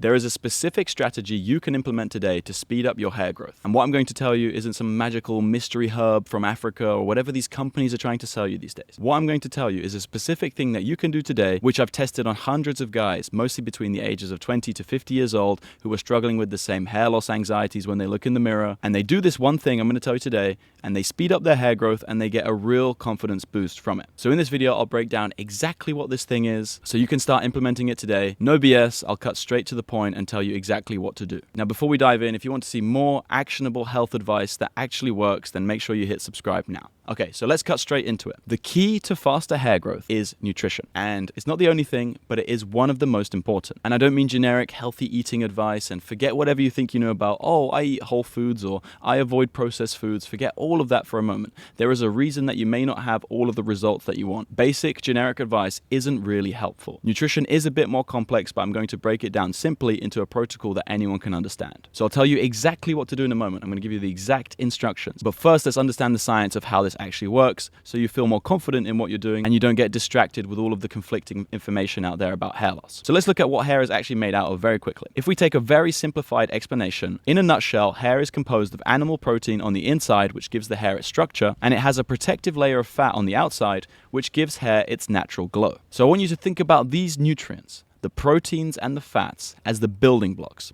There is a specific strategy you can implement today to speed up your hair growth. And what I'm going to tell you isn't some magical mystery herb from Africa or whatever these companies are trying to sell you these days. What I'm going to tell you is a specific thing that you can do today, which I've tested on hundreds of guys, mostly between the ages of 20 to 50 years old, who are struggling with the same hair loss anxieties when they look in the mirror. And they do this one thing I'm going to tell you today, and they speed up their hair growth and they get a real confidence boost from it. So in this video, I'll break down exactly what this thing is so you can start implementing it today. No BS, I'll cut straight to the point and tell you exactly what to do. Now, before we dive in, if you want to see more actionable health advice that actually works, then make sure you hit subscribe now. Okay, so let's cut straight into it. The key to faster hair growth is nutrition. And it's not the only thing, but it is one of the most important. And I don't mean generic healthy eating advice and forget whatever you think you know about, oh, I eat whole foods or I avoid processed foods. Forget all of that for a moment. There is a reason that you may not have all of the results that you want. Basic generic advice isn't really helpful. Nutrition is a bit more complex, but I'm going to break it down simply into a protocol that anyone can understand. So I'll tell you exactly what to do in a moment. I'm going to give you the exact instructions. But first, let's understand the science of how this actually works so you feel more confident in what you're doing and you don't get distracted with all of the conflicting information out there about hair loss. So let's look at what hair is actually made out of very quickly. If we take a very simplified explanation, in a nutshell, hair is composed of animal protein on the inside, which gives the hair its structure, and it has a protective layer of fat on the outside, which gives hair its natural glow. So I want you to think about these nutrients, the proteins and the fats, as the building blocks.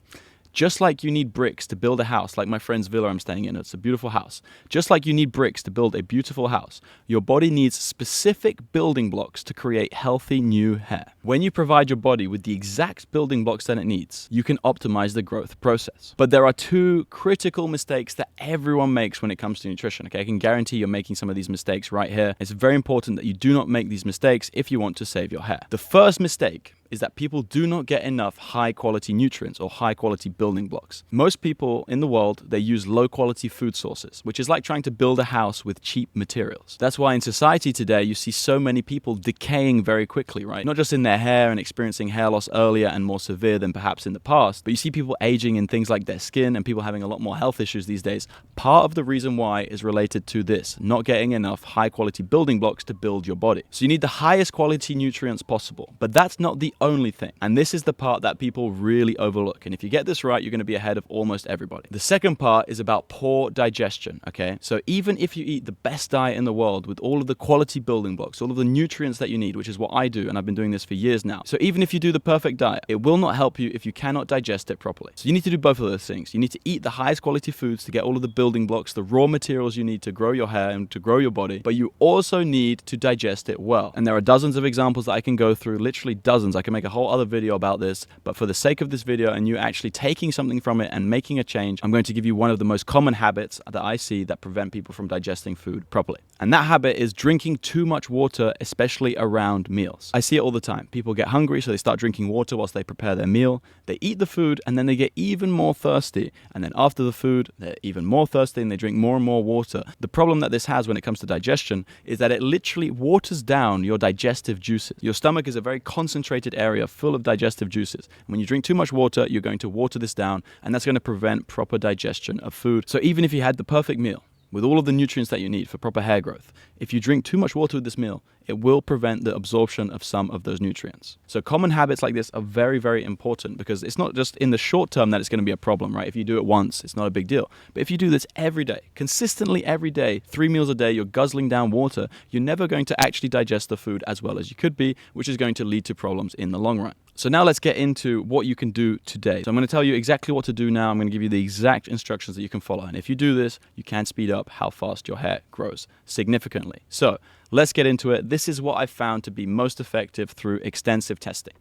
Just like you need bricks to build a house, like my friend's villa I'm staying in, it's a beautiful house. Just like you need bricks to build a beautiful house, your body needs specific building blocks to create healthy new hair. When you provide your body with the exact building blocks that it needs, you can optimize the growth process. But there are two critical mistakes that everyone makes when it comes to nutrition, okay? I can guarantee you're making some of these mistakes right here. It's very important that you do not make these mistakes if you want to save your hair. The first mistake is that people do not get enough high-quality nutrients or high-quality building blocks. Most people in the world, they use low-quality food sources, which is like trying to build a house with cheap materials. That's why in society today, you see so many people decaying very quickly, right? Not just in their hair and experiencing hair loss earlier and more severe than perhaps in the past, but you see people aging in things like their skin and people having a lot more health issues these days. Part of the reason why is related to this, not getting enough high-quality building blocks to build your body. So you need the highest quality nutrients possible, but that's not the only thing. And this is the part that people really overlook. And if you get this right, you're going to be ahead of almost everybody. The second part is about poor digestion, okay? So even if you eat the best diet in the world with all of the quality building blocks, all of the nutrients that you need, which is what I do, and I've been doing this for years now. So even if you do the perfect diet, it will not help you if you cannot digest it properly. So you need to do both of those things. You need to eat the highest quality foods to get all of the building blocks, the raw materials you need to grow your hair and to grow your body, but you also need to digest it well. And there are dozens of examples that I can go through, literally dozens. I can make a whole other video about this, but for the sake of this video and you actually taking something from it and making a change, I'm going to give you one of the most common habits that I see that prevent people from digesting food properly. And that habit is drinking too much water, especially around meals. I see it all the time. People get hungry, so they start drinking water whilst they prepare their meal. They eat the food and then they get even more thirsty. And then after the food, they're even more thirsty and they drink more and more water. The problem that this has when it comes to digestion is that it literally waters down your digestive juices. Your stomach is a very concentrated area full of digestive juices. When you drink too much water, you're going to water this down, and that's going to prevent proper digestion of food. So even if you had the perfect meal with all of the nutrients that you need for proper hair growth, if you drink too much water with this meal, it will prevent the absorption of some of those nutrients. So common habits like this are very, very important because it's not just in the short term that it's going to be a problem, right? If you do it once, it's not a big deal. But if you do this every day, consistently every day, 3 meals a day, you're guzzling down water, you're never going to actually digest the food as well as you could be, which is going to lead to problems in the long run. So now let's get into what you can do today. So I'm going to tell you exactly what to do now. I'm going to give you the exact instructions that you can follow. And if you do this, you can speed up how fast your hair grows significantly. So let's get into it. This is what I found to be most effective through extensive testing.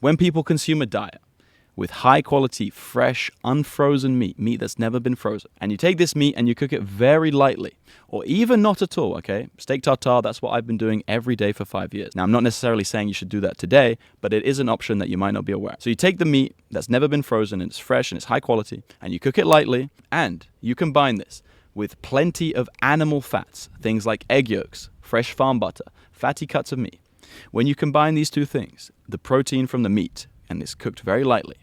When people consume a diet with high quality, fresh, unfrozen meat that's never been frozen, and you take this meat and you cook it very lightly, or even not at all, okay? Steak tartare, that's what I've been doing every day for 5 years. Now, I'm not necessarily saying you should do that today, but it is an option that you might not be aware. So you take the meat that's never been frozen and it's fresh and it's high quality, and you cook it lightly, and you combine this with plenty of animal fats, things like egg yolks, fresh farm butter, fatty cuts of meat. When you combine these two things, the protein from the meat, and it's cooked very lightly,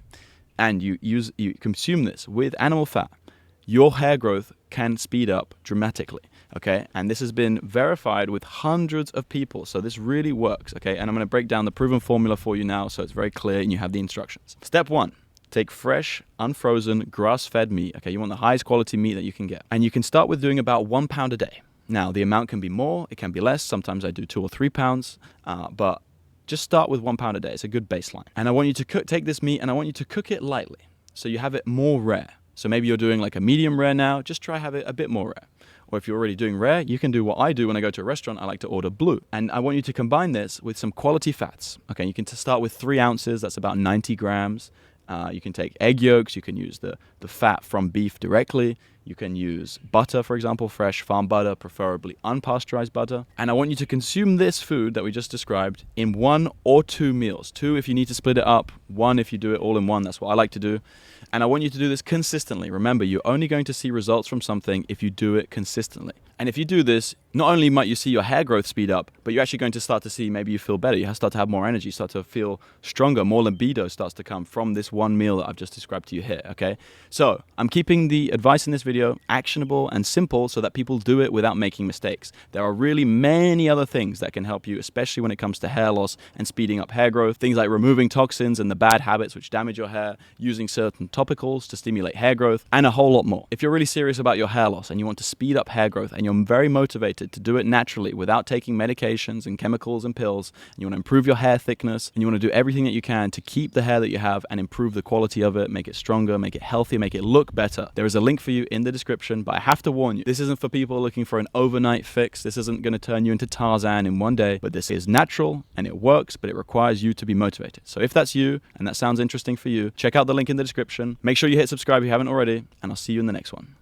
and you consume this with animal fat, your hair growth can speed up dramatically, okay? And this has been verified with hundreds of people, so this really works, okay? And I'm going to break down the proven formula for you now so it's very clear and you have the instructions. Step 1, Take fresh, unfrozen, grass-fed meat. Okay, you want the highest quality meat that you can get. And you can start with doing about 1 pound a day. Now, the amount can be more, it can be less. Sometimes I do 2 or 3 pounds, but just start with 1 pound a day. It's a good baseline. And I want you to take this meat and I want you to cook it lightly, so you have it more rare. So maybe you're doing like a medium rare now, just try have it a bit more rare. Or if you're already doing rare, you can do what I do when I go to a restaurant. I like to order blue. And I want you to combine this with some quality fats. Okay, you can start with 3 ounces, that's about 90 grams. You can take egg yolks, you can use the fat from beef directly. You can use butter, for example, fresh farm butter, preferably unpasteurized butter. And I want you to consume this food that we just described in 1 or 2 meals. 2 if you need to split it up, 1 if you do it all in one. That's what I like to do. And I want you to do this consistently. Remember, you're only going to see results from something if you do it consistently. And if you do this, not only might you see your hair growth speed up, but you're actually going to start to see maybe you feel better. You start to have more energy, start to feel stronger, more libido starts to come from this one meal that I've just described to you here, okay? So I'm keeping the advice in this video actionable and simple so that people do it without making mistakes. There are really many other things that can help you, especially when it comes to hair loss and speeding up hair growth. Things like removing toxins and the bad habits which damage your hair, using certain topicals to stimulate hair growth, and a whole lot more. If you're really serious about your hair loss and you want to speed up hair growth and you're very motivated to do it naturally without taking medications and chemicals and pills, and you want to improve your hair thickness, and you want to do everything that you can to keep the hair that you have and improve the quality of it, make it stronger, make it healthier, make it look better, there is a link for you in the description. But I have to warn you, this isn't for people looking for an overnight fix. This isn't going to turn you into Tarzan in one day, but this is natural and it works, but it requires you to be motivated. So if that's you and that sounds interesting for you, check out the link in the description. Make sure you hit subscribe if you haven't already, and I'll see you in the next one.